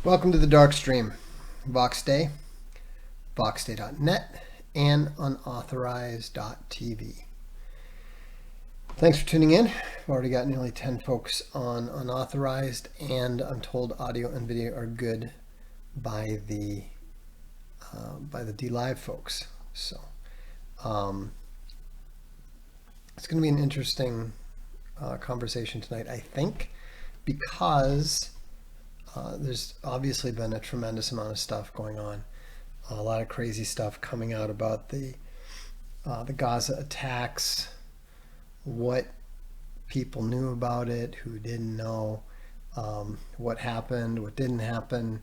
Welcome to the Darkstream, Vox Day, voxday.net, and unauthorized.tv. Thanks for tuning in. We've already got nearly 10 folks on unauthorized, and I'm told audio and video are good by the DLive folks. So it's going to be an interesting conversation tonight, I think, because there's obviously been a tremendous amount of stuff going on, a lot of crazy stuff coming out about the Gaza attacks, what people knew about it, who didn't know, what happened, what didn't happen.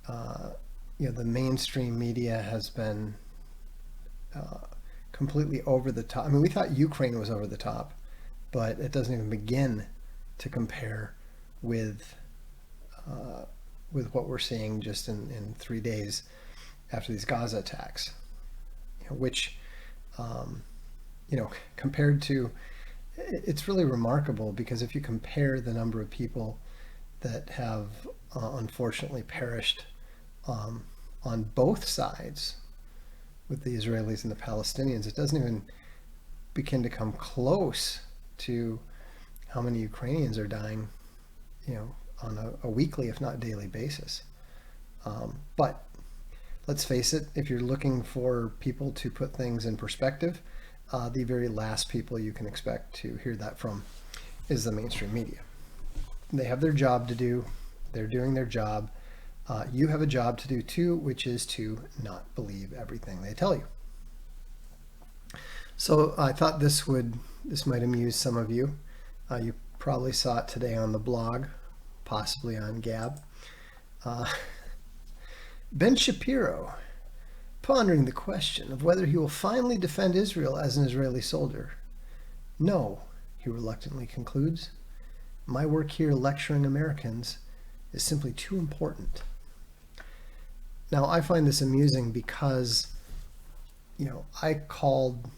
The mainstream media has been completely over the top. I mean, we thought Ukraine was over the top, but it doesn't even begin to compare with what we're seeing just in 3 days after these Gaza attacks, which, compared to, it's really remarkable, because if you compare the number of people that have unfortunately perished on both sides with the Israelis and the Palestinians, it doesn't even begin to come close to how many Ukrainians are dying, on a weekly, if not daily basis. But let's face it, if you're looking for people to put things in perspective, the very last people you can expect to hear that from is the mainstream media. They have their job to do. They're doing their job. You have a job to do too, which is to not believe everything they tell you. So I thought this might amuse some of you. You probably saw it today on the blog, possibly on Gab. Ben Shapiro pondering the question of whether he will finally defend Israel as an Israeli soldier. No, he reluctantly concludes. My work here lecturing Americans is simply too important. Now, I find this amusing because, I called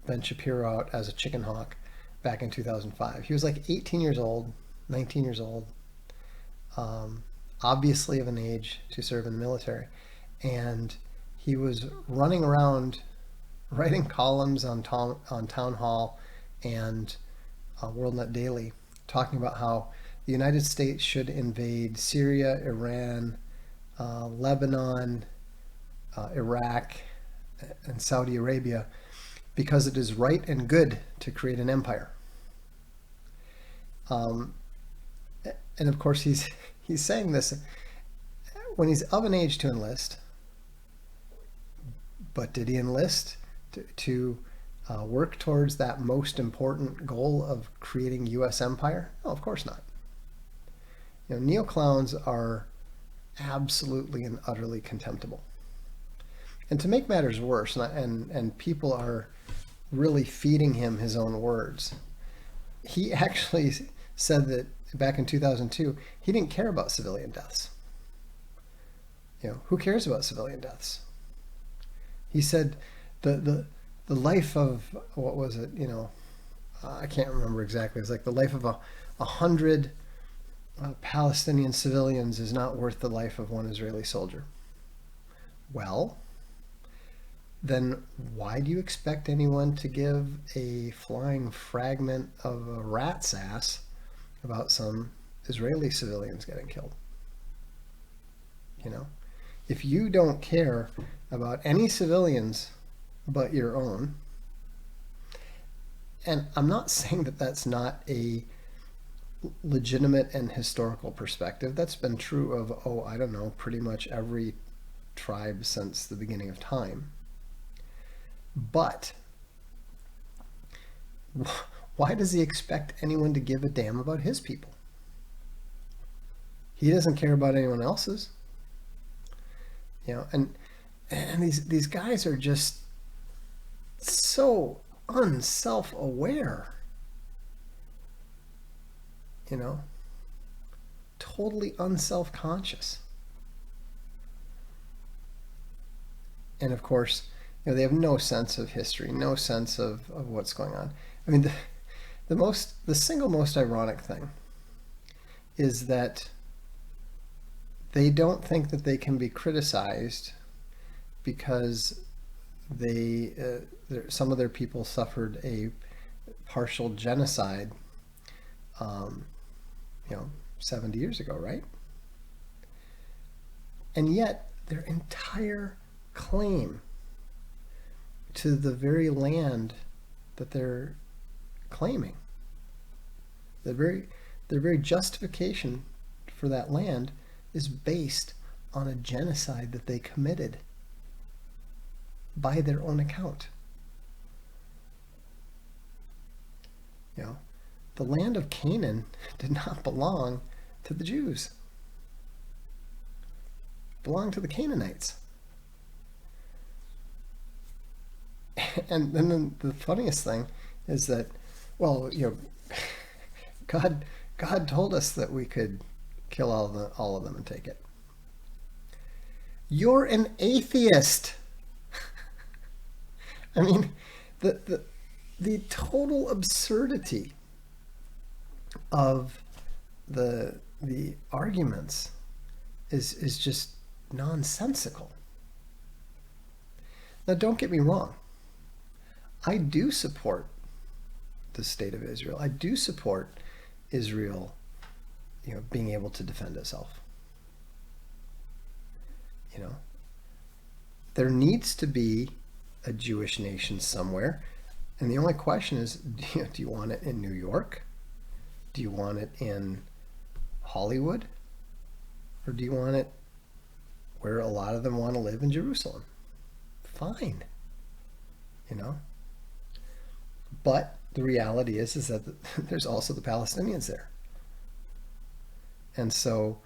Ben Shapiro out as a chicken hawk back in 2005. He was like 18 years old, 19 years old, obviously of an age to serve in the military. And he was running around writing columns on Town Hall and WorldNet Daily, talking about how the United States should invade Syria, Iran, Lebanon, Iraq, and Saudi Arabia because it is right and good to create an empire. And of course, he's saying this when he's of an age to enlist. But did he enlist to work towards that most important goal of creating U.S. empire? No, of course not. Neoclowns are absolutely and utterly contemptible. And to make matters worse, and people are really feeding him his own words, he actually said that back in 2002, he didn't care about civilian deaths. Who cares about civilian deaths? He said the life of, what was it, I can't remember exactly. It's like the life of 100 Palestinian civilians is not worth the life of one Israeli soldier. Well, then why do you expect anyone to give a flying fragment of a rat's ass about some Israeli civilians getting killed? If you don't care about any civilians but your own, and I'm not saying that that's not a legitimate and historical perspective. That's been true of, pretty much every tribe since the beginning of time. But why does he expect anyone to give a damn about his people? He doesn't care about anyone else's. And And these guys are just so unself-aware, you know, totally unself-conscious. And of course, they have no sense of history, no sense of what's going on. I mean, the single most ironic thing is that they don't think that they can be criticized because some of their people suffered a partial genocide, um, 70 years ago, right? And yet their entire claim to the very land that they're claiming, their very justification for that land is based on a genocide that they committed by their own account. The land of Canaan did not belong to the Jews. It belonged to the Canaanites. And then the funniest thing is that, well, God told us that we could kill all of them and take it. You're an atheist. I mean, the total absurdity of the arguments is just nonsensical. Now, don't get me wrong. I do support the state of Israel. I do support Israel, being able to defend itself. There needs to be a Jewish nation somewhere, and the only question is, do you want it in New York? Do you want it in Hollywood? Or do you want it where a lot of them want to live in Jerusalem? Fine. But the reality is that there's also the Palestinians there. And so,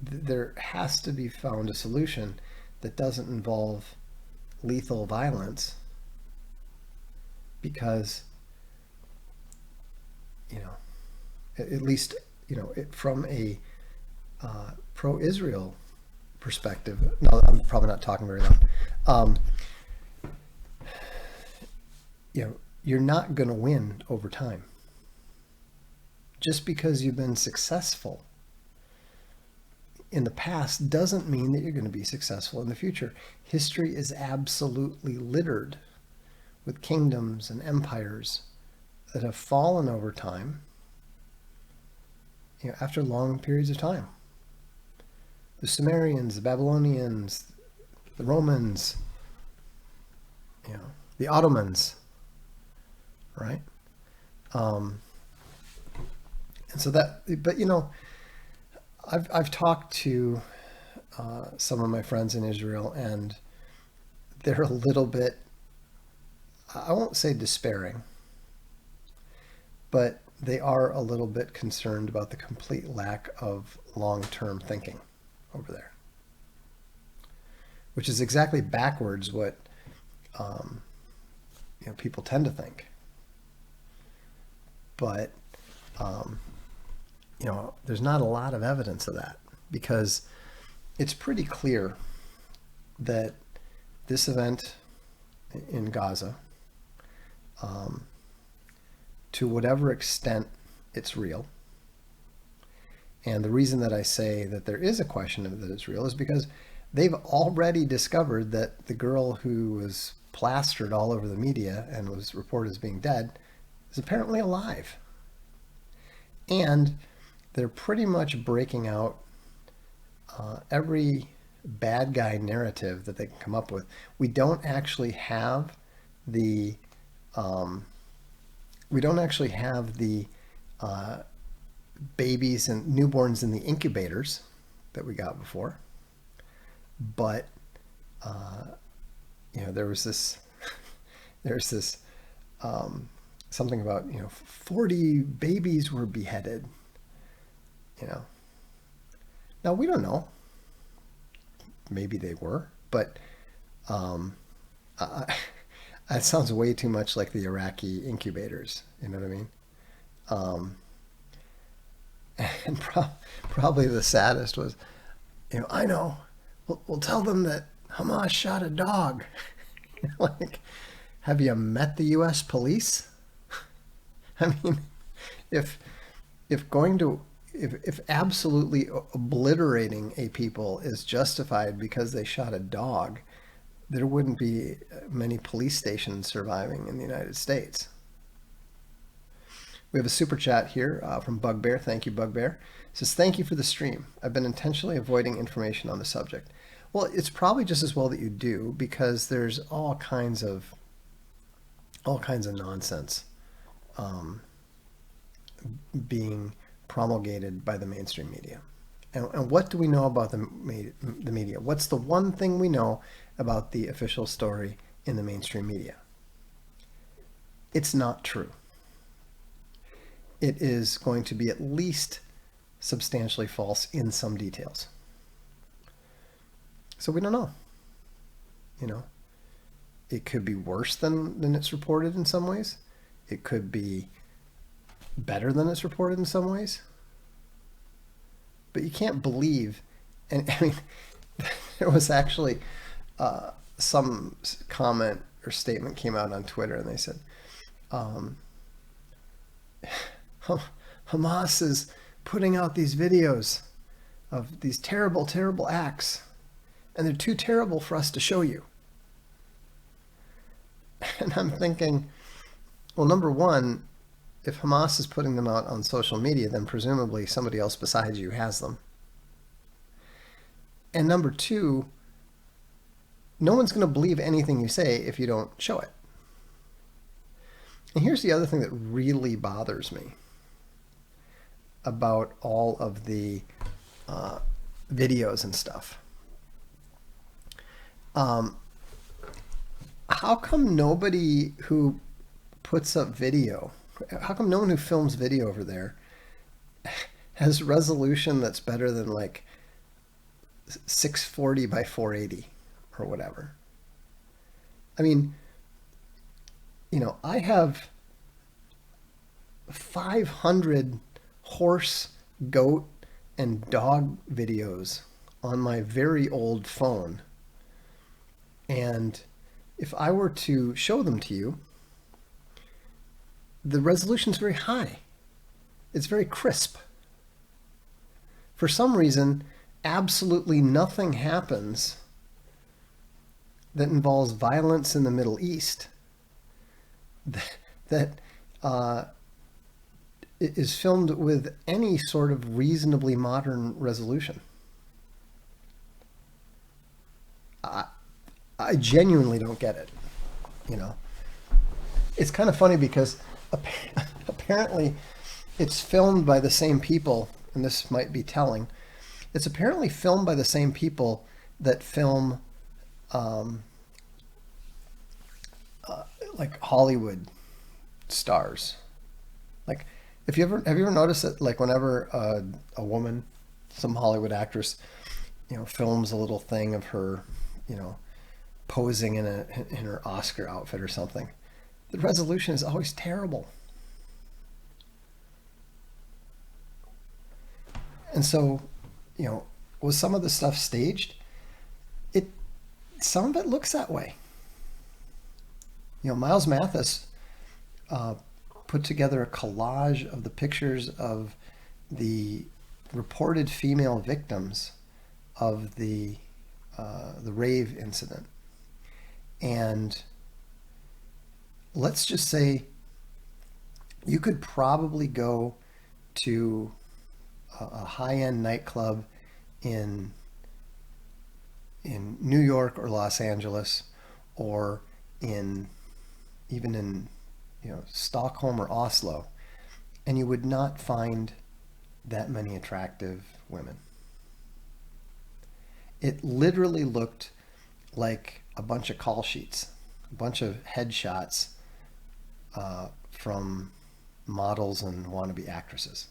there has to be found a solution that doesn't involve lethal violence, because, at least, from a pro-Israel perspective, no, I'm probably not talking very loud. You're not going to win over time. Just because you've been successful in the past doesn't mean that you're going to be successful in the future. History is absolutely littered with kingdoms and empires that have fallen over time, after long periods of time. The Sumerians, the Babylonians, the Romans, the Ottomans, right? And so but I've talked to some of my friends in Israel, and they're a little bit, I won't say despairing, but they are a little bit concerned about the complete lack of long-term thinking over there, which is exactly backwards what people tend to think. But there's not a lot of evidence of that, because it's pretty clear that this event in Gaza, to whatever extent it's real, and the reason that I say that there is a question of that it's real is because they've already discovered that the girl who was plastered all over the media and was reported as being dead is apparently alive. And they're pretty much breaking out every bad guy narrative that they can come up with. We don't actually have the babies and newborns in the incubators that we got before, but there's this something about 40 babies were beheaded. Now we don't know. maybe they were, but I, it sounds way too much like the Iraqi incubators. You know what I mean? Um, and probably the saddest was, I know. We'll tell them that Hamas shot a dog. Like, have you met the U.S. police? I mean, if if going to if absolutely obliterating a people is justified because they shot a dog, there wouldn't be many police stations surviving in the United States. We have a super chat here from Bugbear. Thank you, Bugbear. It says, thank you for the stream. I've been intentionally avoiding information on the subject. Well, it's probably just as well that you do, because there's all kinds of nonsense um, being promulgated by the mainstream media. And what do we know about the media? What's the one thing we know about the official story in the mainstream media? It's not true. It is going to be at least substantially false in some details. So we don't know. It could be worse than it's reported in some ways. It could be better than it's reported in some ways. But you can't believe, and I mean, there was actually some comment or statement came out on Twitter, and they said, Hamas is putting out these videos of these terrible, terrible acts, and they're too terrible for us to show you. And I'm thinking, well, number one, if Hamas is putting them out on social media, then presumably somebody else besides you has them. And number two, no one's going to believe anything you say if you don't show it. And here's the other thing that really bothers me about all of the videos and stuff. How come nobody who puts up video, how come no one who films video over there has resolution that's better than like 640 by 480 or whatever? I mean, I have 500 horse, goat, and dog videos on my very old phone. And if I were to show them to you, the resolution is very high. It's very crisp. For some reason, absolutely nothing happens that involves violence in the Middle East that is filmed with any sort of reasonably modern resolution. I genuinely don't get it. It's kind of funny because apparently it's filmed by the same people, and this might be telling. It's apparently filmed by the same people that film like Hollywood stars. Like, have you ever noticed that, like, whenever a woman, some Hollywood actress, films a little thing of her, posing in her Oscar outfit or something, the resolution is always terrible. And so, was some of the stuff staged? Some of it looks that way. Miles Mathis put together a collage of the pictures of the reported female victims of the rave incident. And let's just say you could probably go to a high-end nightclub in New York or Los Angeles, or even in Stockholm or Oslo, and you would not find that many attractive women. It literally looked like a bunch of call sheets, a bunch of headshots from models and wannabe actresses.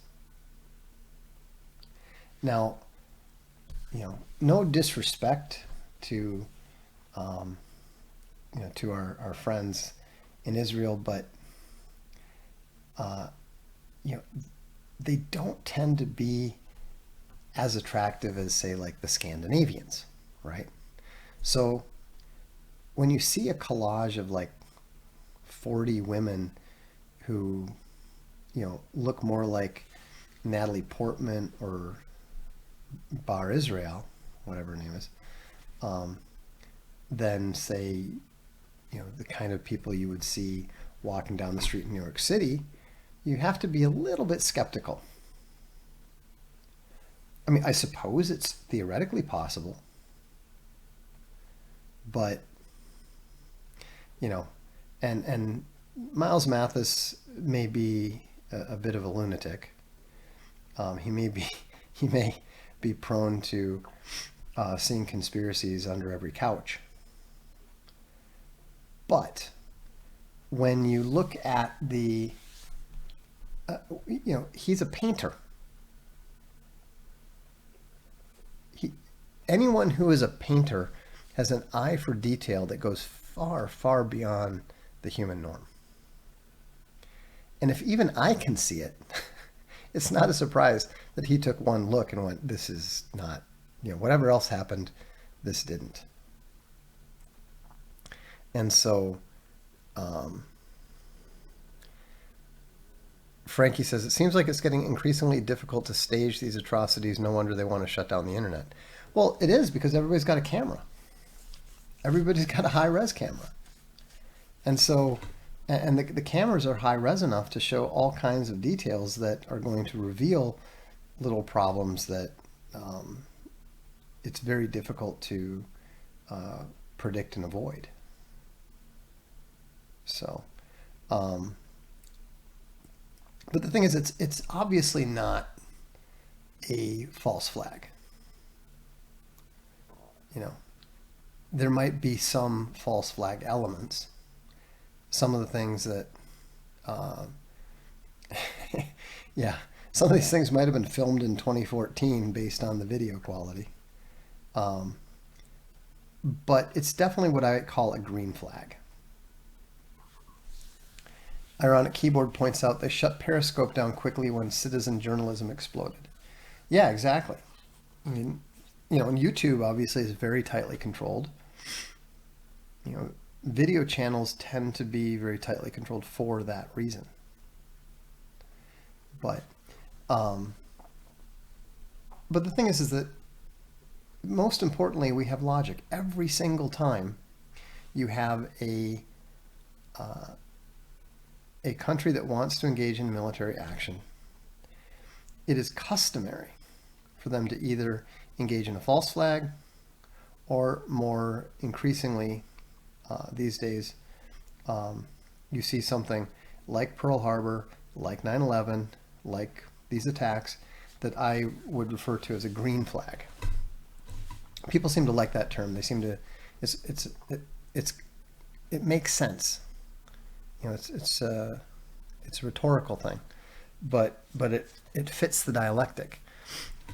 Now, no disrespect to, to our friends in Israel, but, uh, you know, they don't tend to be as attractive as, say, like the Scandinavians, right? So when you see a collage of like 40 women who, look more like Natalie Portman or Bar Israel, whatever her name is, um, than say, the kind of people you would see walking down the street in New York City, you have to be a little bit skeptical. I mean, I suppose it's theoretically possible, but you know, and Miles Mathis may be a bit of a lunatic. He may be he may be prone to seeing conspiracies under every couch. But when you look at he's a painter. He, anyone who is a painter has an eye for detail that goes far, far beyond the human norm. And if even I can see it, it's not a surprise that he took one look and went, this is not, whatever else happened, this didn't. And so, Frankie says, it seems like it's getting increasingly difficult to stage these atrocities. No wonder they want to shut down the internet. Well, it is because everybody's got a camera. Everybody's got a high-res camera. And so, and the cameras are high-res enough to show all kinds of details that are going to reveal little problems that it's very difficult to predict and avoid. So, but the thing is, it's obviously not a false flag. There might be some false flag elements. Some of the things that, yeah, some of these things might have been filmed in 2014 based on the video quality. But it's definitely what I call a green flag. Ironic Keyboard points out they shut Periscope down quickly when citizen journalism exploded. Yeah, exactly. I mean, and YouTube obviously is very tightly controlled. Video channels tend to be very tightly controlled for that reason. But the thing is that most importantly, we have logic. Every single time you have a country that wants to engage in military action, it is customary for them to either engage in a false flag or more increasingly these days, you see something like Pearl Harbor, like 9/11, like these attacks that I would refer to as a green flag. People seem to like that term. They seem to, it makes sense. It's a rhetorical thing, but it fits the dialectic.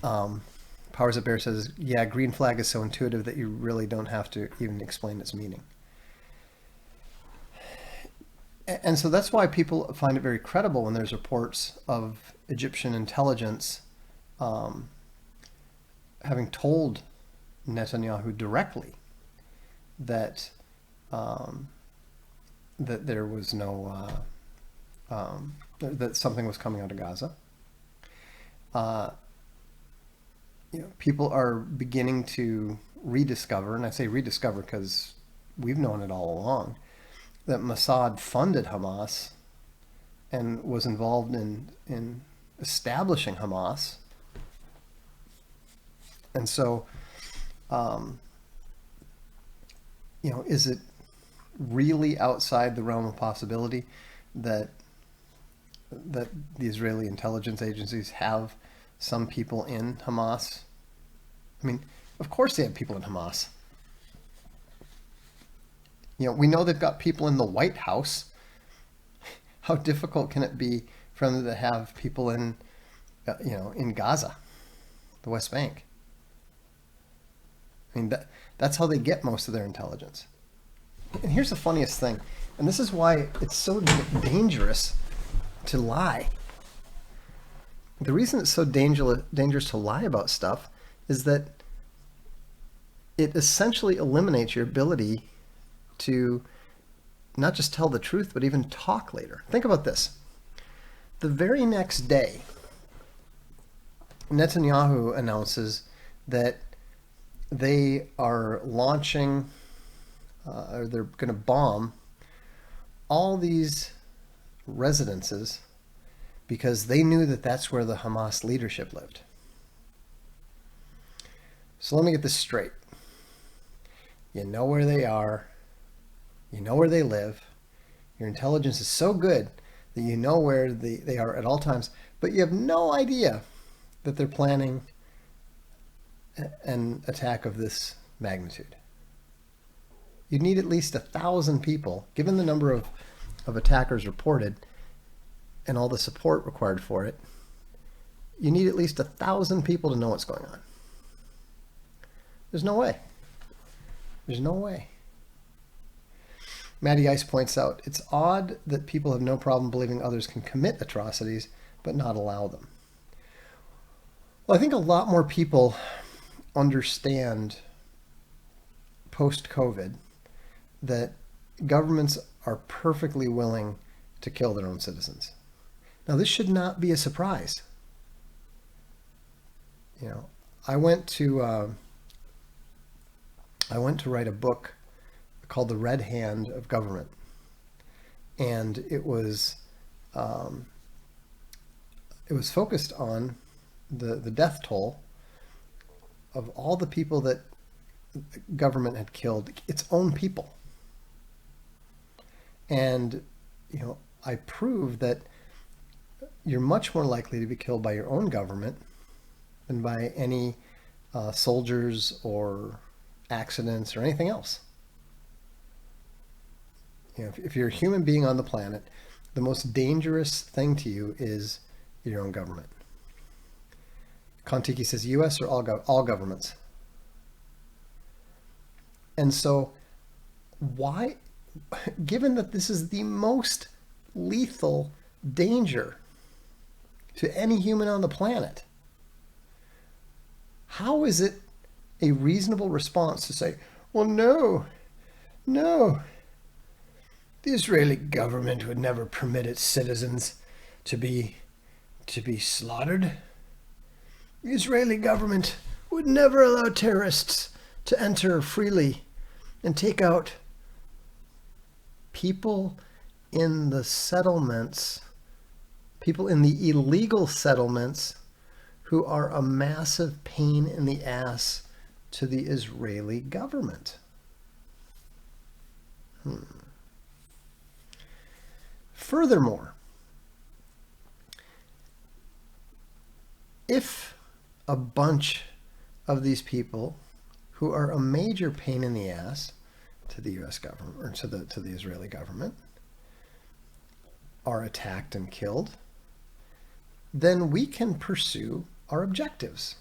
Powers of Bear says, yeah, green flag is so intuitive that you really don't have to even explain its meaning. And so that's why people find it very credible when there's reports of Egyptian intelligence having told Netanyahu directly that that there was no that something was coming out of Gaza. People are beginning to rediscover, and I say rediscover because we've known it all along, that Mossad funded Hamas and was involved in establishing Hamas. And so, is it really outside the realm of possibility that the Israeli intelligence agencies have some people in Hamas? I mean, of course they have people in Hamas. We know they've got people in the White House. How difficult can it be for them to have people in, in Gaza, the West Bank? I mean, that's how they get most of their intelligence. And here's the funniest thing, and this is why it's so dangerous to lie. The reason it's so dangerous to lie about stuff is that it essentially eliminates your ability to not just tell the truth, but even talk later. Think about this. The very next day, Netanyahu announces that they are launching, or they're going to bomb all these residences because they knew that that's where the Hamas leadership lived. So let me get this straight. You know where they are. You know where they live. Your intelligence is so good that you know where they are at all times, but you have no idea that they're planning an attack of this magnitude. You'd need at least 1,000 people, given the number of attackers reported and all the support required for it. You need at least 1,000 people to know what's going on. There's no way. There's no way. Matty Ice points out, it's odd that people have no problem believing others can commit atrocities, but not allow them. Well, I think a lot more people understand post-COVID that governments are perfectly willing to kill their own citizens. Now, this should not be a surprise. You know, I went to write a book called The Red Hand of Government, and it was focused on the death toll of all the people that government had killed, its own people. And, you know, I proved that you're much more likely to be killed by your own government than by any soldiers or accidents or anything else. You know, if you're a human being on the planet, the most dangerous thing to you is your own government. Kontiki says, U.S. or all governments. And so why, given that this is the most lethal danger to any human on the planet, how is it a reasonable response to say, well, no, the Israeli government would never permit its citizens to be slaughtered. The Israeli government would never allow terrorists to enter freely and take out people in the settlements, people in the illegal settlements who are a massive pain in the ass to the Israeli government. Furthermore, if a bunch of these people who are a major pain in the ass to the U.S. government or to the Israeli government are attacked and killed, then we can pursue our objectives.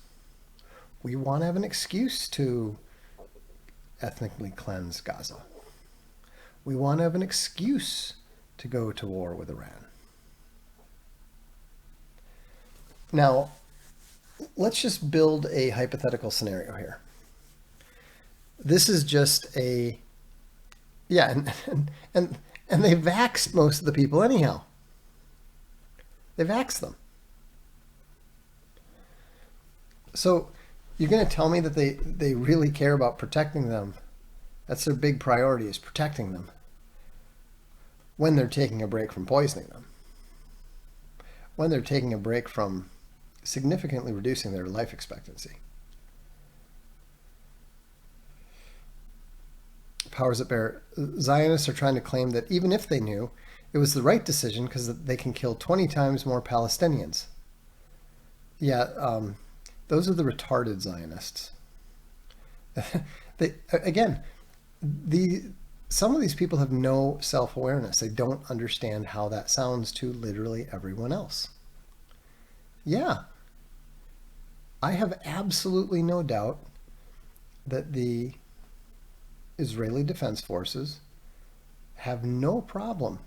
We want to have an excuse to ethnically cleanse Gaza. We want to have an excuse to go to war with Iran. Now, let's just build a hypothetical scenario here. This is just and they vaxxed most of the people anyhow. They vaxxed them. So you're going to tell me that they really care about protecting them. That's their big priority, is protecting them, when they're taking a break from poisoning them, when they're taking a break from significantly reducing their life expectancy. Powers that bear, Zionists are trying to claim that even if they knew, it was the right decision because they can kill 20 times more Palestinians. Yeah, those are the retarded Zionists. Some of these people have no self-awareness. They don't understand how that sounds to literally everyone else. Yeah, I have absolutely no doubt that the Israeli Defense Forces have no problem,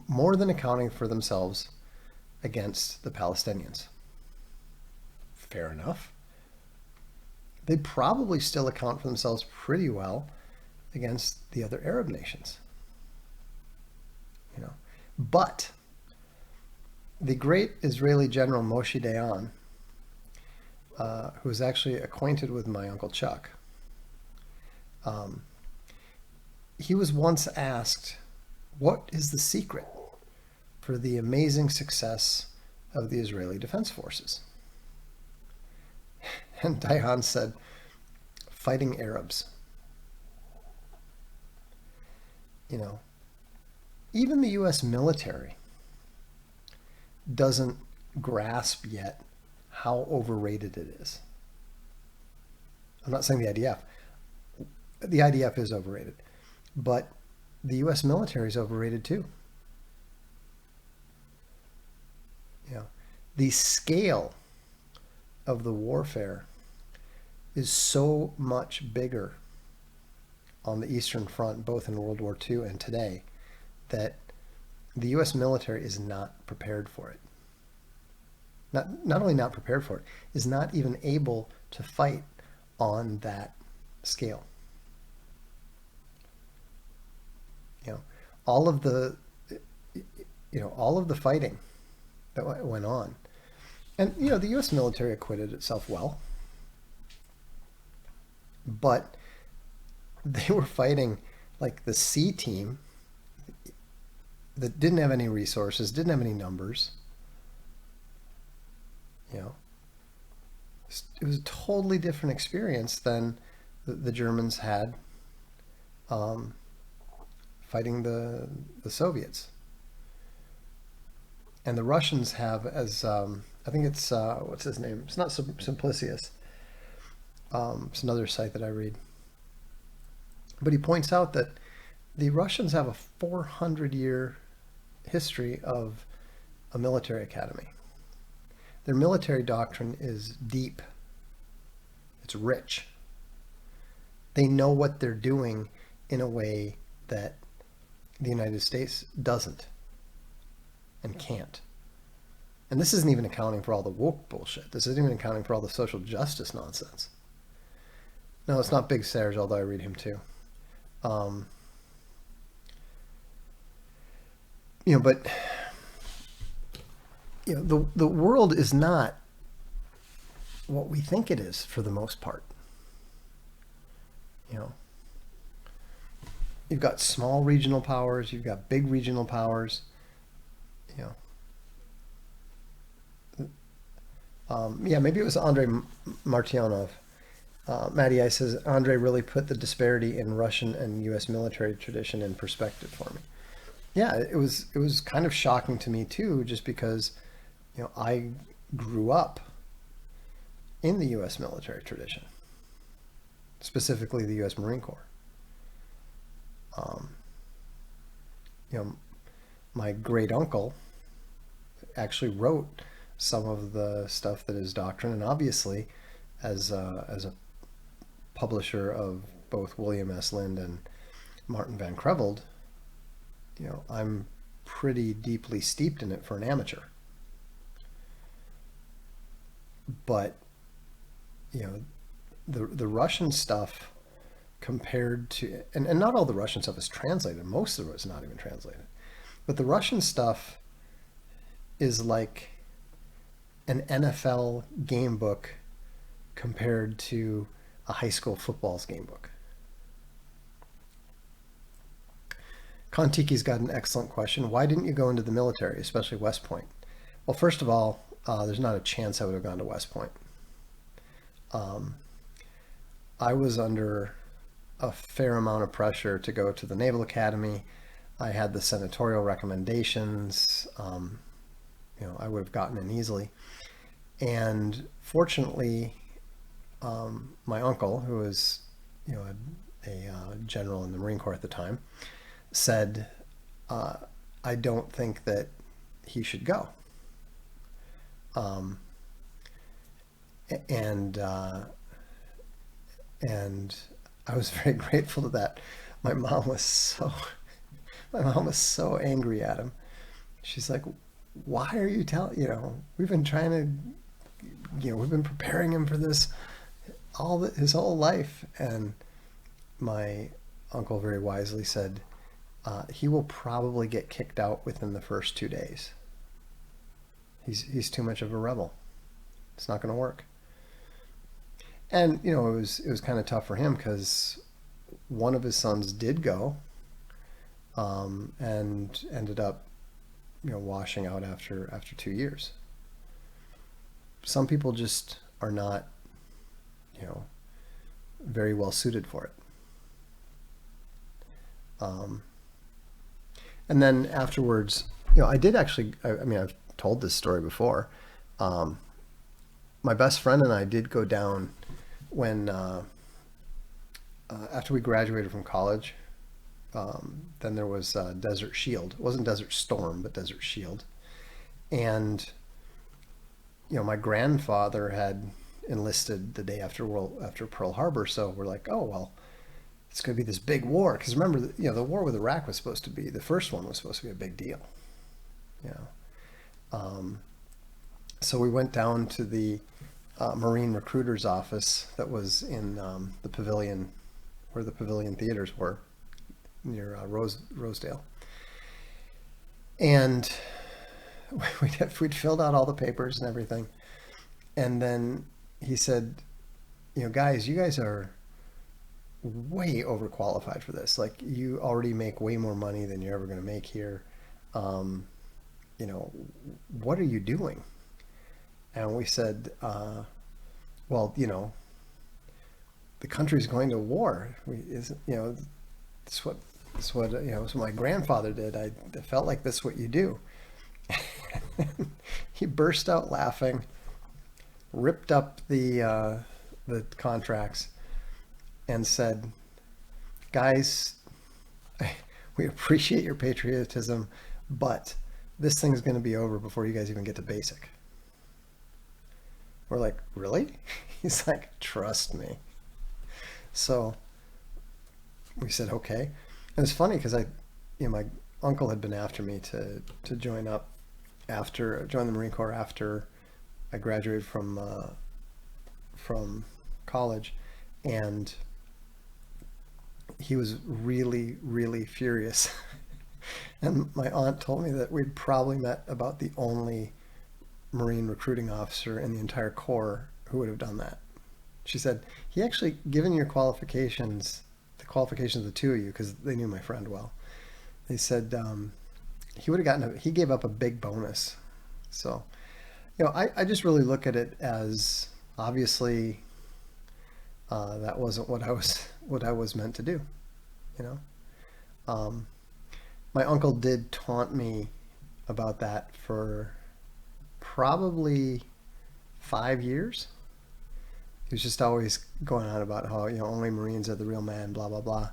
more than accounting for themselves against the Palestinians. Fair enough. They probably still account for themselves pretty well against the other Arab nations. But the great Israeli general Moshe Dayan, who is actually acquainted with my Uncle Chuck, he was once asked, what is the secret for the amazing success of the Israeli Defense Forces? And Dayan said, fighting Arabs. Even the U.S. military doesn't grasp yet how overrated it is. I'm not saying the IDF. The IDF is overrated, but the U.S. military is overrated too. The scale of the warfare is so much bigger on the Eastern Front, both in World War II and today, that the U.S. military is not prepared for it. Not only not prepared for it, is not even able to fight on that scale. All of the fighting that went on, and the U.S. military acquitted itself well, but they were fighting like the C team that didn't have any resources, didn't have any numbers. It was a totally different experience than the Germans had fighting the Soviets. And the Russians have, as I think it's, what's his name? It's not Simplicius. It's another site that I read. But he points out that the Russians have a 400-year history of a military academy. Their military doctrine is deep. It's rich. They know what they're doing in a way that the United States doesn't and can't. And this isn't even accounting for all the woke bullshit. This isn't even accounting for all the social justice nonsense. No, it's not Big Serge, although I read him too. But the world is not what we think it is for the most part. You've got small regional powers, you've got big regional powers. Maybe it was Andrei Martyanov. Matty I says, Andrei really put the disparity in Russian and U.S. military tradition in perspective for me. Yeah, it was kind of shocking to me too, just because I grew up in the U.S. military tradition, specifically the U.S. Marine Corps. My great uncle actually wrote some of the stuff that is doctrine, and obviously, as a publisher of both William S. Lind and Martin Van Creveld, I'm pretty deeply steeped in it for an amateur. But the Russian stuff compared to, and not all the Russian stuff is translated. Most of it is not even translated. But the Russian stuff is like an NFL game book compared to a high school football's game book. Kontiki's got an excellent question. Why didn't you go into the military, especially West Point? Well, first of all, there's not a chance I would have gone to West Point. I was under a fair amount of pressure to go to the Naval Academy. I had the senatorial recommendations. I would have gotten in easily. And fortunately, my uncle, who was, a general in the Marine Corps at the time, said, I don't think that he should go. and and I was very grateful to that. My mom was so my mom was so angry at him. She's like, "Why are you telling? We've been trying to, we've been preparing him for this his whole life." And my uncle very wisely said, "He will probably get kicked out within the first 2 days. He's too much of a rebel. It's not going to work." And it was kind of tough for him because one of his sons did go, and ended up washing out after 2 years. Some people just are not you know very well suited for it. Um, and then afterwards, I did actually. I mean, I've told this story before. Um, my best friend and I did go down when after we graduated from college. Then there was Desert Shield. It wasn't Desert Storm, but Desert Shield. And my grandfather had enlisted the day after Pearl Harbor, so we're like, oh well, it's going to be this big war. Because remember, the war with Iraq was supposed to be the first one was supposed to be a big deal. You know, um, so we went down to the Marine recruiter's office that was in the pavilion, where the pavilion theaters were near Rosedale, and we'd filled out all the papers and everything, and then he said, guys, you guys are way overqualified for this. Like, you already make way more money than you're ever going to make here. Um, you know, what are you doing? And we said, well, the country's going to war. It's what it's what my grandfather did. I felt like that's what you do. He burst out laughing, ripped up the contracts, and said, "Guys, we appreciate your patriotism, but this thing's going to be over before you guys even get to basic." We're like, "Really?" He's like, "Trust me." So we said, "Okay." And it's funny because my uncle had been after me to join the Marine Corps after I graduated from college, and he was really, really furious. And my aunt told me that we'd probably met about the only Marine recruiting officer in the entire Corps who would have done that. She said, he actually, given your qualifications, the qualifications of the two of you, because they knew my friend well, they said he gave up a big bonus. So, I just really look at it as, obviously, that wasn't what I was meant to do, you know. Um, my uncle did taunt me about that for probably 5 years. He was just always going on about how only Marines are the real man, blah blah blah.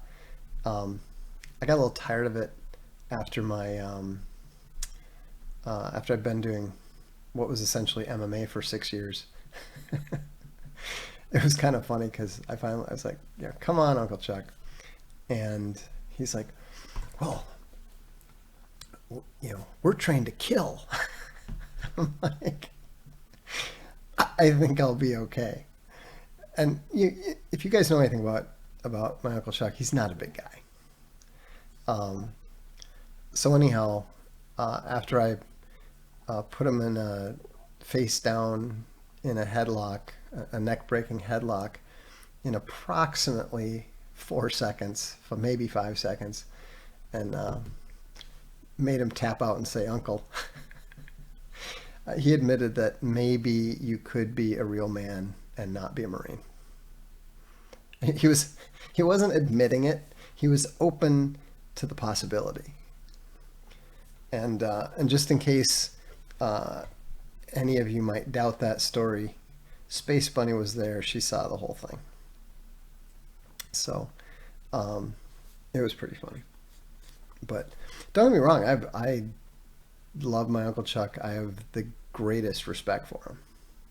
I got a little tired of it after after I'd been doing what was essentially MMA for 6 years. It was kind of funny because I was like, "Yeah, come on, Uncle Chuck," and he's like, "Well, we're trained to kill." I'm like, "I think I'll be okay." And if you guys know anything about my Uncle Chuck, he's not a big guy. Um, so anyhow, after I put him in a face down in a headlock, a neck breaking headlock, in approximately 4 seconds, maybe 5 seconds, and made him tap out and say "Uncle." He admitted that maybe you could be a real man and not be a Marine. He wasn't admitting it. He was open to the possibility. And just in case any of you might doubt that story, Space Bunny was there. She saw the whole thing. So um, it was pretty funny. But don't get me wrong, I love my Uncle Chuck. I have the greatest respect for him.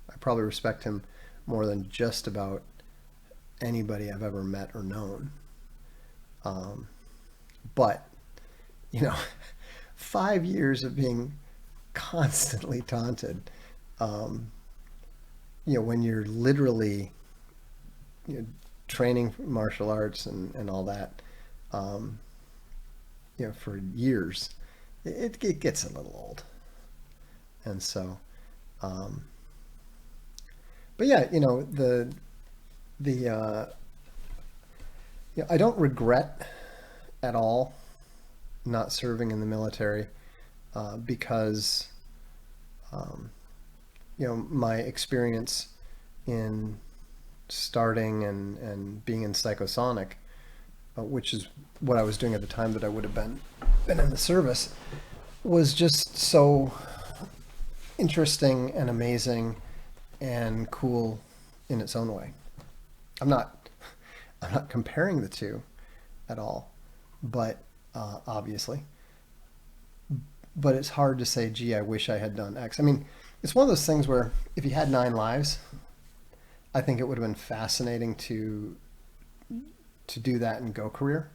I probably respect him more than just about anybody I've ever met or known. But, you know, 5 years of being constantly taunted, when you're literally, training martial arts and all that, for years, it gets a little old. And so, but yeah, the I don't regret at all not serving in the military, because my experience in starting and being in psychosonic, which is what I was doing at the time that I would have been in the service, was just so interesting and amazing and cool in its own way. I'm not comparing the two at all, but obviously. But it's hard to say, gee, I wish I had done X. I mean, it's one of those things where if you had 9 lives, I think it would have been fascinating to do that and go career.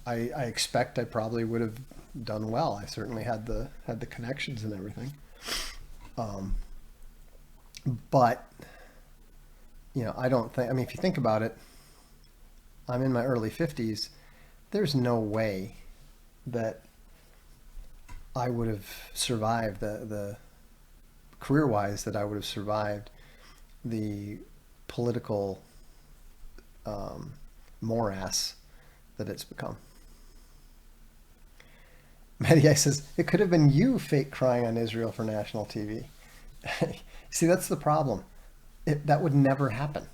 I expect I probably would have done well. I certainly had the connections and everything. But I don't think. I mean, if you think about it, I'm in my early 50s. There's no way that I would have survived the career-wise, that I would have survived the political morass that it's become. Matty says, it could have been you fake crying on Israel for national TV. See, that's the problem. That would never happen.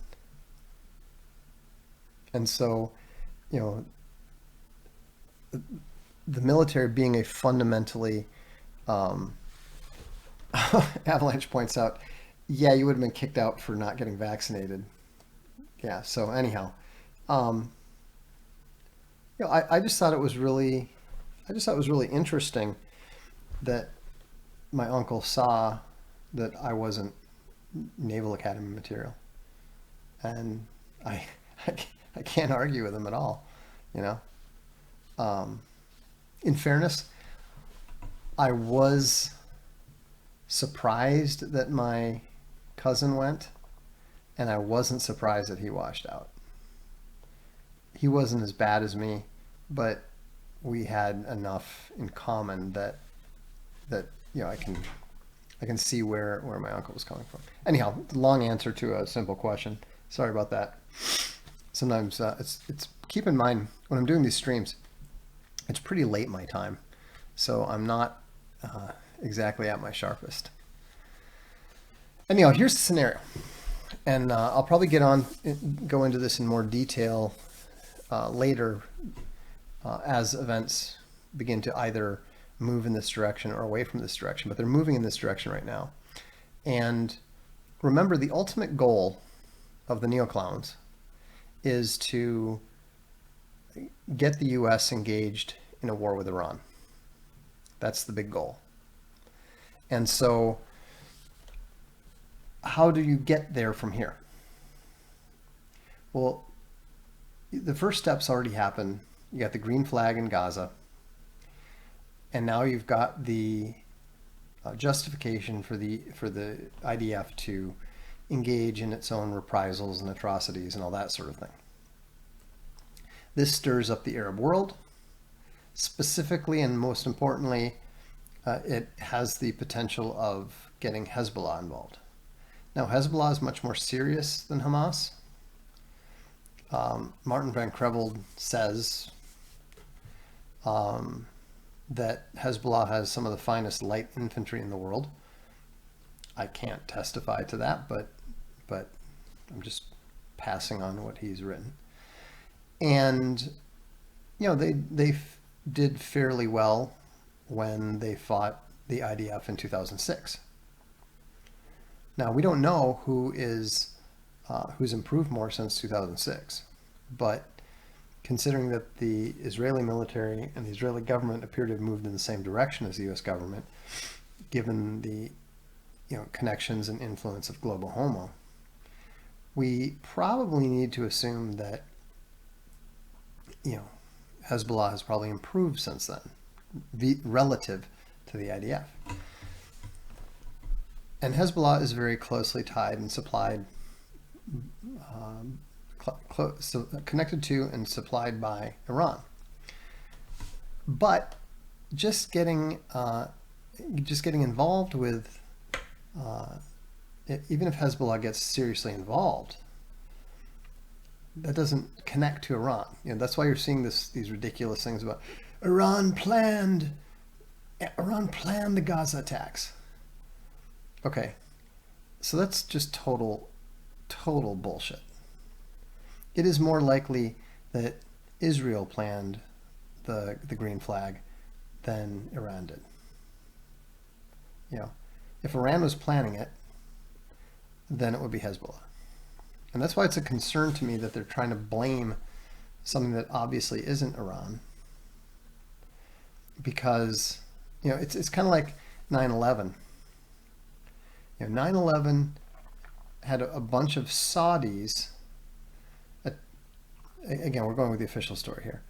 And so, the military being a fundamentally, Avalanche points out, yeah, you would have been kicked out for not getting vaccinated. Yeah. So anyhow, I just thought it was really interesting that my uncle saw that I wasn't Naval Academy material, and I can't argue with him at all. In fairness, I was surprised that my cousin went, and I wasn't surprised that he washed out. He wasn't as bad as me, but we had enough in common that I can see where my uncle was coming from. Anyhow, long answer to a simple question. Sorry about that. Sometimes it's keep in mind when I'm doing these streams, it's pretty late my time, so I'm not exactly at my sharpest. Anyhow, here's the scenario, and I'll probably go into this in more detail later as events begin to either move in this direction or away from this direction, but they're moving in this direction right now. And remember, the ultimate goal of the neoclowns is to get the US engaged in a war with Iran. That's the big goal. And so how do you get there from here? Well, the first step's already happened. You got the green flag in Gaza, and now you've got the justification for the IDF to engage in its own reprisals and atrocities and all that sort of thing. This stirs up the Arab world. Specifically, and most importantly, it has the potential of getting Hezbollah involved. Now, Hezbollah is much more serious than Hamas. Martin Van Creveld says that Hezbollah has some of the finest light infantry in the world. I can't testify to that, but I'm just passing on what he's written. And they did fairly well when they fought the IDF in 2006. Now, we don't know who's improved more since 2006, but considering that the Israeli military and the Israeli government appear to have moved in the same direction as the US government, given the connections and influence of Global Homo, we probably need to assume that Hezbollah has probably improved since then, relative to the IDF. And Hezbollah is very closely tied and supplied, connected to and supplied by Iran. But just getting involved with, even if Hezbollah gets seriously involved, that doesn't connect to Iran. That's why you're seeing these ridiculous things about Iran planned the Gaza attacks. Okay, so that's just total bullshit. It is more likely that Israel planned the green flag than Iran did. If Iran was planning it, then it would be Hezbollah. And that's why it's a concern to me that they're trying to blame something that obviously isn't Iran. Because, it's kind of like 9/11. 9/11 had a bunch of Saudis. Again, we're going with the official story here.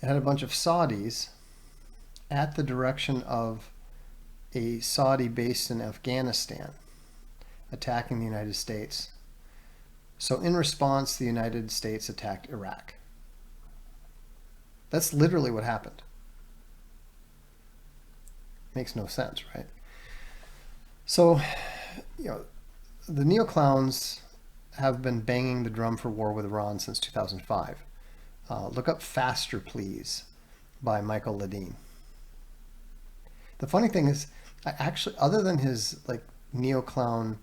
It had a bunch of Saudis at the direction of a Saudi based in Afghanistan attacking the United States. So in response, the United States attacked Iraq. That's literally what happened. Makes no sense, right? So, the neoclowns have been banging the drum for war with Iran since 2005. Look up Faster Please by Michael Ledeen. The funny thing is, I actually, other than his neoclown,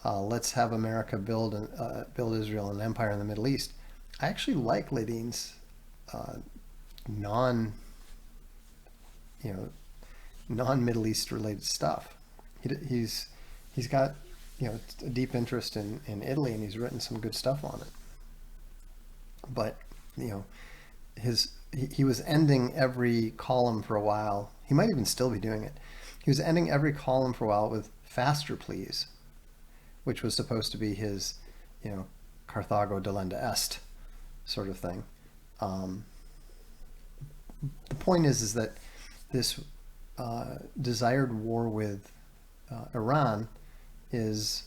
let's have America build Israel an empire in the Middle East, I actually like Ledeen's non-Middle East related stuff. He's got a deep interest in Italy, and he's written some good stuff on it. But he was ending every column for a while. He might even still be doing it. He was ending every column for a while with "Faster, please," which was supposed to be his, Carthago delenda est sort of thing. The point is that this desired war with Iran is,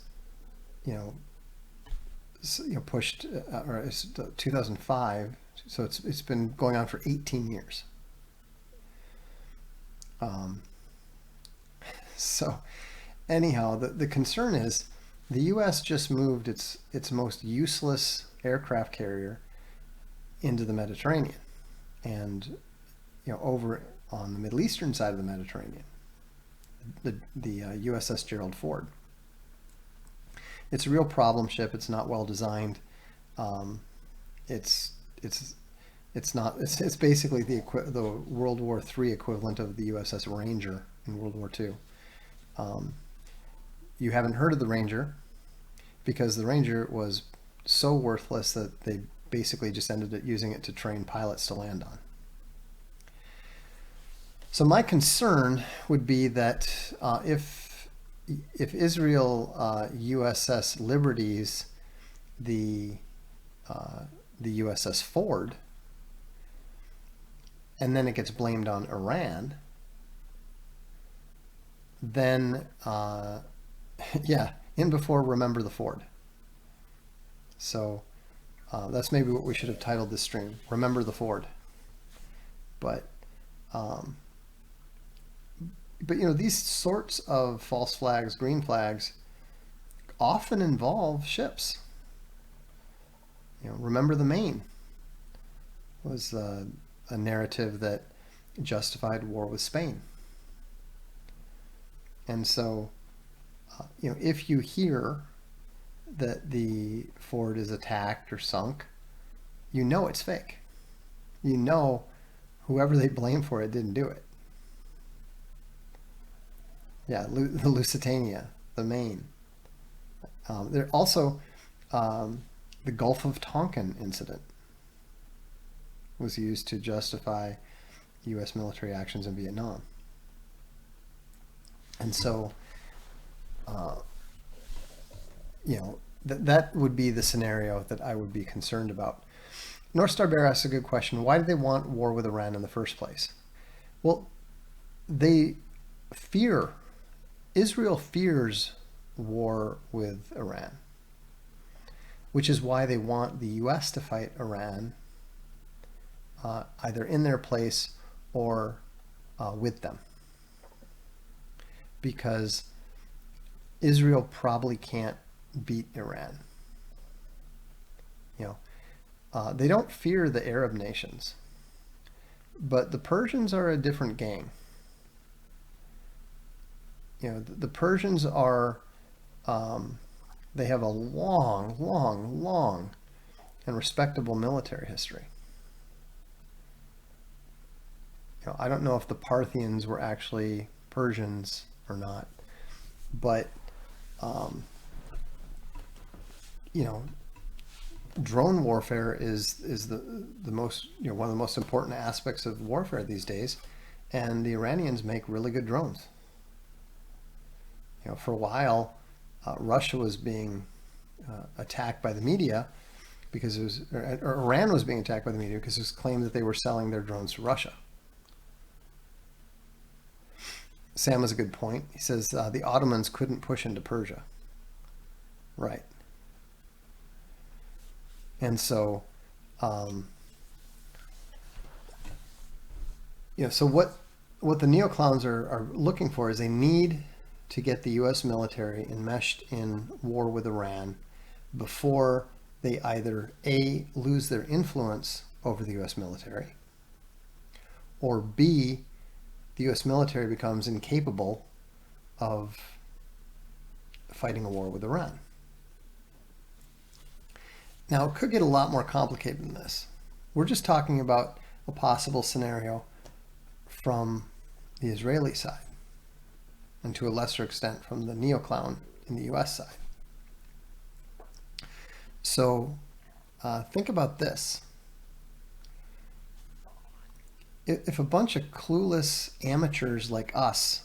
pushed, or it's 2005. So it's been going on for 18 years. So anyhow, the concern is the U.S. just moved its most useless aircraft carrier into the Mediterranean, and over on the Middle Eastern side of the Mediterranean, the USS Gerald Ford. It's a real problem ship. It's not well designed. It's basically the World War III equivalent of the USS Ranger in World War II. You haven't heard of the Ranger because the Ranger was so worthless that they basically just ended up using it to train pilots to land on. So my concern would be that if Israel USS Liberties the USS Ford, and then it gets blamed on Iran, then in before remember the Ford. So that's maybe what we should have titled this stream, Remember the Ford. But these sorts of false flags, green flags, often involve ships. Remember the Maine was a narrative that justified war with Spain. And so, if you hear that the Ford is attacked or sunk, it's fake. Whoever they blame for it didn't do it. Yeah, the Lusitania, the Maine. There also the Gulf of Tonkin incident was used to justify U.S. military actions in Vietnam. And so, uh, that would be the scenario that I would be concerned about. North Star Bear asks a good question. Why do they want war with Iran in the first place? Well, they fear, Israel fears war with Iran, which is why they want the U.S. to fight Iran, either in their place or with them. Because Israel probably can't beat Iran. They don't fear the Arab nations, but the Persians are a different gang. The Persians are, they have a long, long, long and respectable military history. I don't know if the Parthians were actually Persians or not, but drone warfare is the most one of the most important aspects of warfare these days, and the Iranians make really good drones. For a while, Russia was being attacked by the media because or Iran was being attacked by the media because it was claimed that they were selling their drones to Russia. Sam has a good point. He says the Ottomans couldn't push into Persia. Right. And so, so what the neoclowns are looking for is they need to get the U.S. military enmeshed in war with Iran before they either A, lose their influence over the U.S. military, or B, the U.S. military becomes incapable of fighting a war with Iran. Now, it could get a lot more complicated than this. We're just talking about a possible scenario from the Israeli side, and to a lesser extent from the neoclown in the U.S. side. So think about this. If a bunch of clueless amateurs like us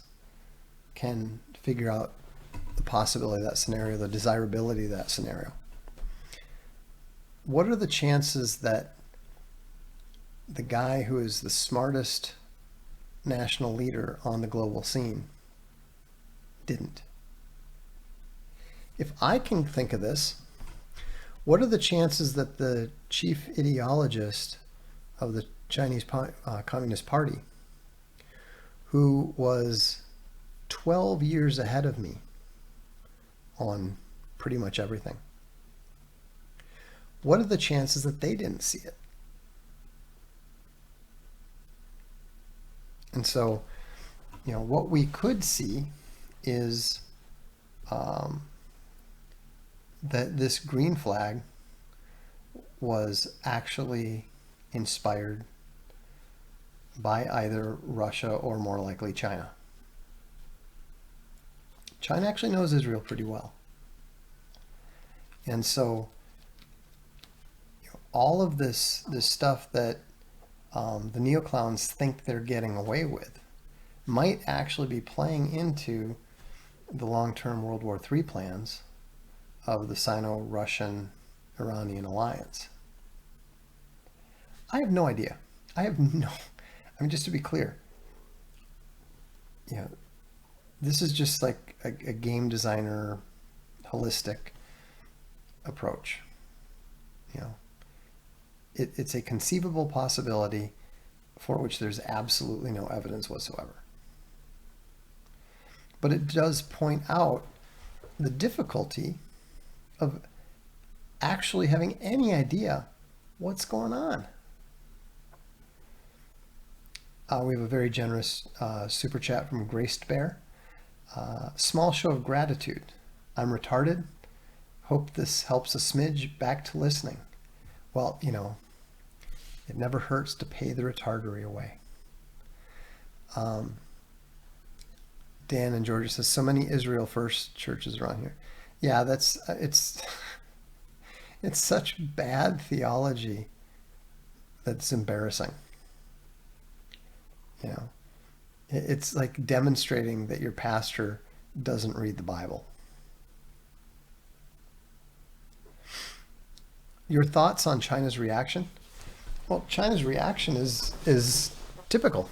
can figure out the possibility of that scenario, the desirability of that scenario, what are the chances that the guy who is the smartest national leader on the global scene didn't? If I can think of this, what are the chances that the chief ideologist of the Chinese Communist Party, who was 12 years ahead of me on pretty much everything, what are the chances that they didn't see it? And so, what we could see is that this green flag was actually inspired by either Russia or more likely China. China actually knows Israel pretty well. And so all of this stuff that the neoclowns think they're getting away with might actually be playing into the long-term World War III plans of the Sino-Russian Iranian alliance. I have no idea. Just to be clear, this is just like a game designer holistic approach. It's a conceivable possibility for which there's absolutely no evidence whatsoever. But it does point out the difficulty of actually having any idea what's going on. We have a very generous super chat from Graced Bear. Small show of gratitude. I'm retarded. Hope this helps a smidge back to listening. Well, it never hurts to pay the retardery away. Dan and Georgia says, so many Israel First churches around here. Yeah, it's such bad theology that's embarrassing. It's like demonstrating that your pastor doesn't read the Bible. Your thoughts on China's reaction? Well, China's reaction is typical.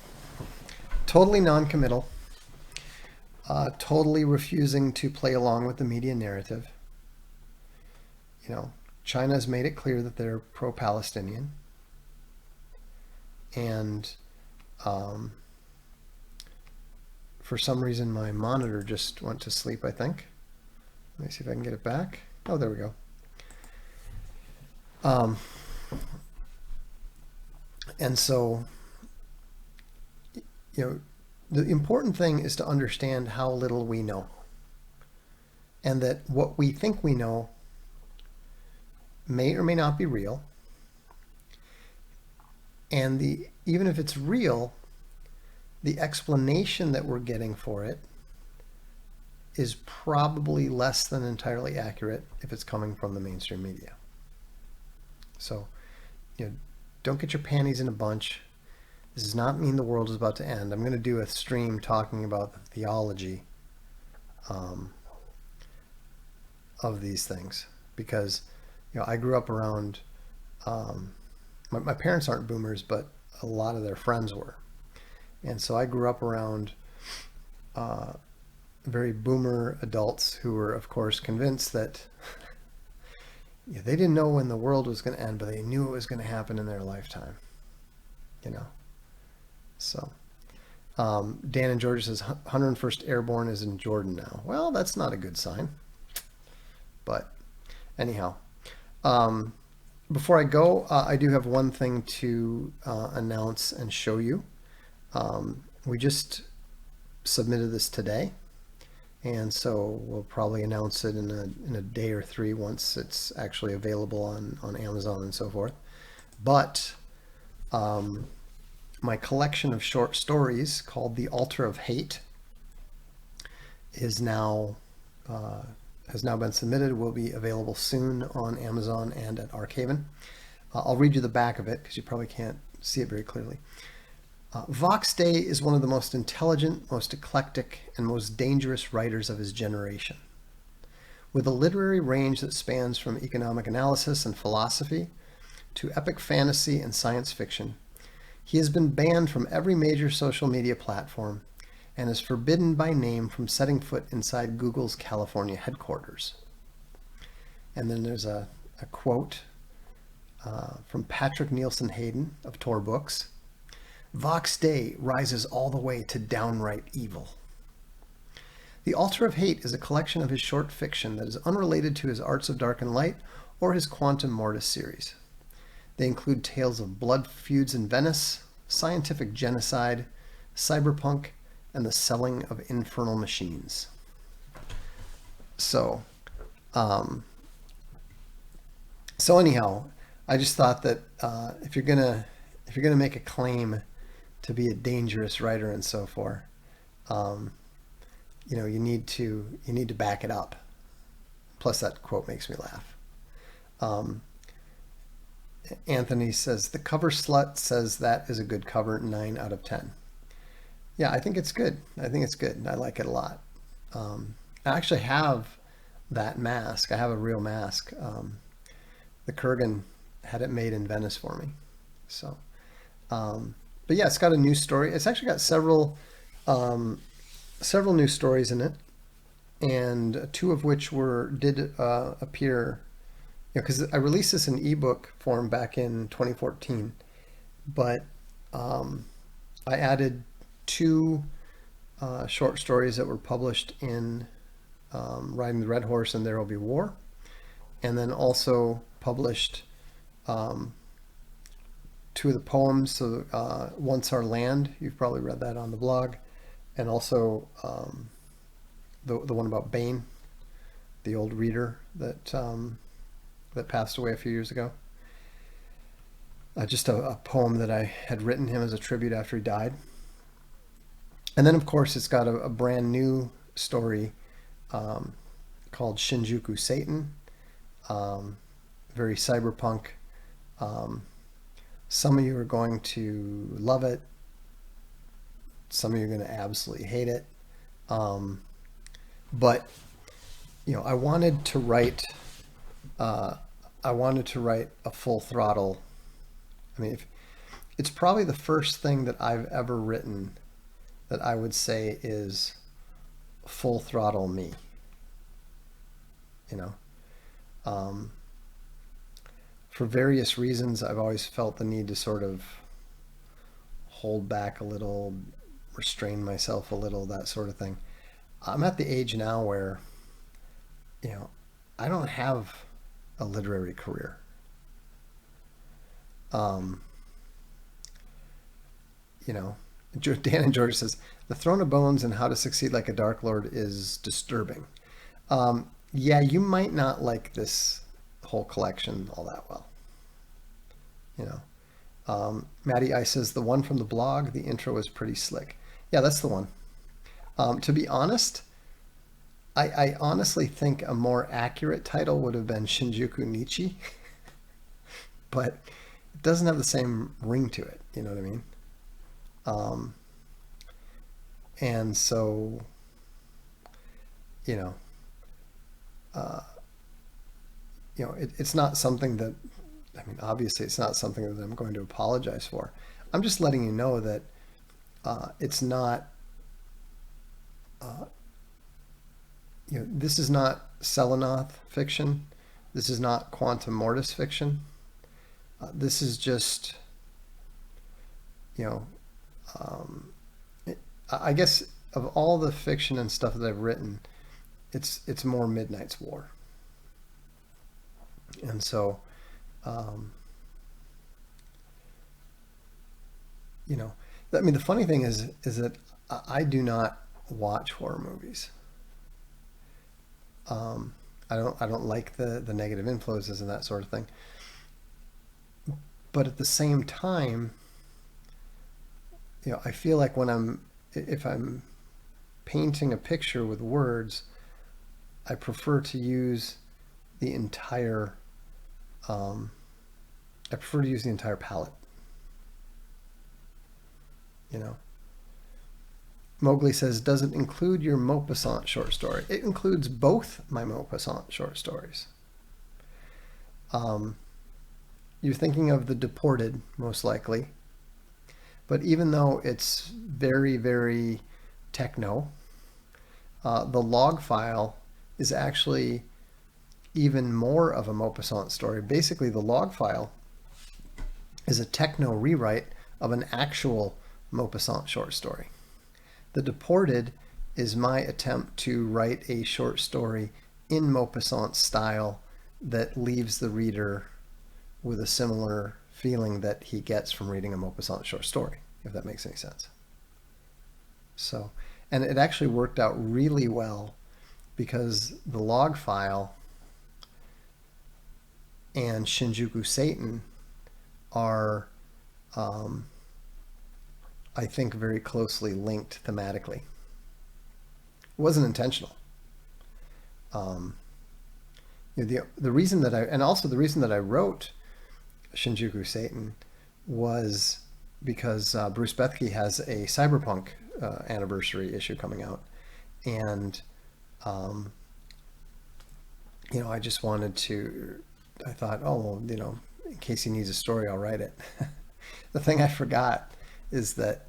Totally non-committal, totally refusing to play along with the media narrative. You know, China has made it clear that they're pro-Palestinian, and for some reason my monitor just went to sleep, I think. Let me see if I can get it back. Oh, there we go. And so, you know, the important thing is to understand how little we know, and that what we think we know may or may not be real. And even if it's real, the explanation that we're getting for it is probably less than entirely accurate if it's coming from the mainstream media. So, you know, don't get your panties in a bunch. This does not mean the world is about to end. I'm going to do a stream talking about the theology of these things, because, you know, I grew up around, my parents aren't boomers, but a lot of their friends were. And so I grew up around very boomer adults who were, of course, convinced that yeah, they didn't know when the world was going to end, but they knew it was going to happen in their lifetime. You know, so Dan in Georgia says 101st Airborne is in Jordan now. Well, that's not a good sign. But anyhow, before I go, I do have one thing to announce and show you. We just submitted this today, and so we'll probably announce it in a day or three once it's actually available on Amazon and so forth. But my collection of short stories called The Altar of Hate is now has now been submitted, will be available soon on Amazon and at Arkhaven. I'll read you the back of it because you probably can't see it very clearly. Vox Day is one of the most intelligent, most eclectic, and most dangerous writers of his generation. With a literary range that spans from economic analysis and philosophy to epic fantasy and science fiction, he has been banned from every major social media platform and is forbidden by name from setting foot inside Google's California headquarters. And then there's a quote from Patrick Nielsen Hayden of Tor Books. Vox Day rises all the way to downright evil. The Altar of Hate is a collection of his short fiction that is unrelated to his Arts of Dark and Light or his Quantum Mortis series. They include tales of blood feuds in Venice, scientific genocide, cyberpunk, and the selling of infernal machines. So anyhow, I just thought that if you're gonna make a claim to be a dangerous writer and so forth, you know, you need to back it up. Plus, that quote makes me laugh. Anthony says the cover slut says that is a good cover. 9 out of 10. Yeah, I think it's good. I like it a lot. I actually have that mask. I have a real mask. The Kurgan had it made in Venice for me. So, but yeah, it's got a new story. It's actually got several new stories in it, and 2 of which did appear. You know, because I released this in ebook form back in 2014, but I added 2 short stories that were published in Riding the Red Horse and There Will Be War, and then also published 2 of the poems. So Once Our Land, you've probably read that on the blog, and also the one about Bane, the old reader that passed away a few years ago. Just a poem that I had written him as a tribute after he died. And then, of course, it's got a brand new story called Shinjuku Satan. Very cyberpunk. Some of you are going to love it. some of you are going to absolutely hate it. But I wanted to write. I wanted to write a full throttle. I mean, it's probably the first thing that I've ever written that I would say is full throttle me. For various reasons, I've always felt the need to sort of hold back a little, restrain myself a little, that sort of thing. I'm at the age now where, I don't have a literary career. Um, Dan and George says, The Throne of Bones and How to Succeed Like a Dark Lord is disturbing. Yeah, you might not like this whole collection all that well. Maddie I says, the one from the blog, the intro is pretty slick. Yeah, that's the one. To be honest, I honestly think a more accurate title would have been Shinjuku Nichi, but it doesn't have the same ring to it. You know what I mean? And so, you know, it's not something that, I mean, obviously it's not something that I'm going to apologize for. I'm just letting you know that it's not, this is not Selenoth fiction. This is not Quantum Mortis fiction. This is just, I guess of all the fiction and stuff that I've written, it's more Midnight's War. And so, I mean, the funny thing is that I do not watch horror movies. I don't like the negative influences and that sort of thing. But at the same time, I feel like if I'm painting a picture with words, I prefer to use the entire palette. Mowgli says, does it include your Maupassant short story? It includes both my Maupassant short stories. You're thinking of The Deported, most likely. But even though it's very, very techno, the log file is actually even more of a Maupassant story. Basically, the log file is a techno rewrite of an actual Maupassant short story. The Deported is my attempt to write a short story in Maupassant style that leaves the reader with a similar feeling that he gets from reading a Maupassant short story, if that makes any sense. So, and it actually worked out really well because the log file and Shinjuku Satan are, I think, very closely linked thematically. It wasn't intentional. The reason that I wrote Shinjuku Satan was because Bruce Bethke has a Cyberpunk anniversary issue coming out, and I just wanted to. I thought, oh well, in case he needs a story, I'll write it. The thing I forgot is that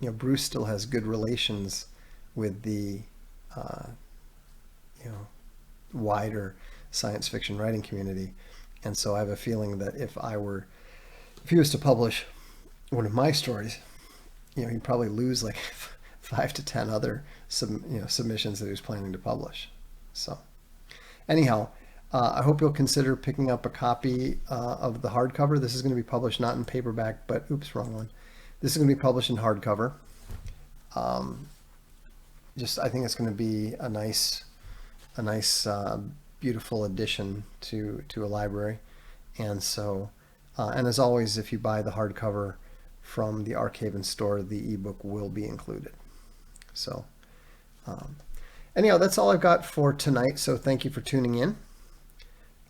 Bruce still has good relations with the wider science fiction writing community, and so I have a feeling that if he was to publish one of my stories, he'd probably lose like 5 to 10 other submissions that he was planning to publish. So anyhow, I hope you'll consider picking up a copy of the hardcover. This is going to be published not in paperback, but oops, wrong one. This is going to be published in hardcover. I think it's going to be a nice, beautiful addition to a library. And so, and as always, if you buy the hardcover from the Archaven store, the ebook will be included. So, anyhow, that's all I've got for tonight. So thank you for tuning in.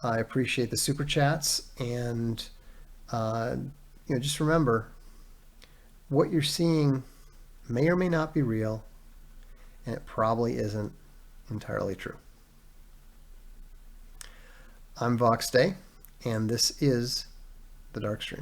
I appreciate the super chats, and just remember, what you're seeing may or may not be real, and it probably isn't entirely true. I'm Vox Day, and this is the Darkstream.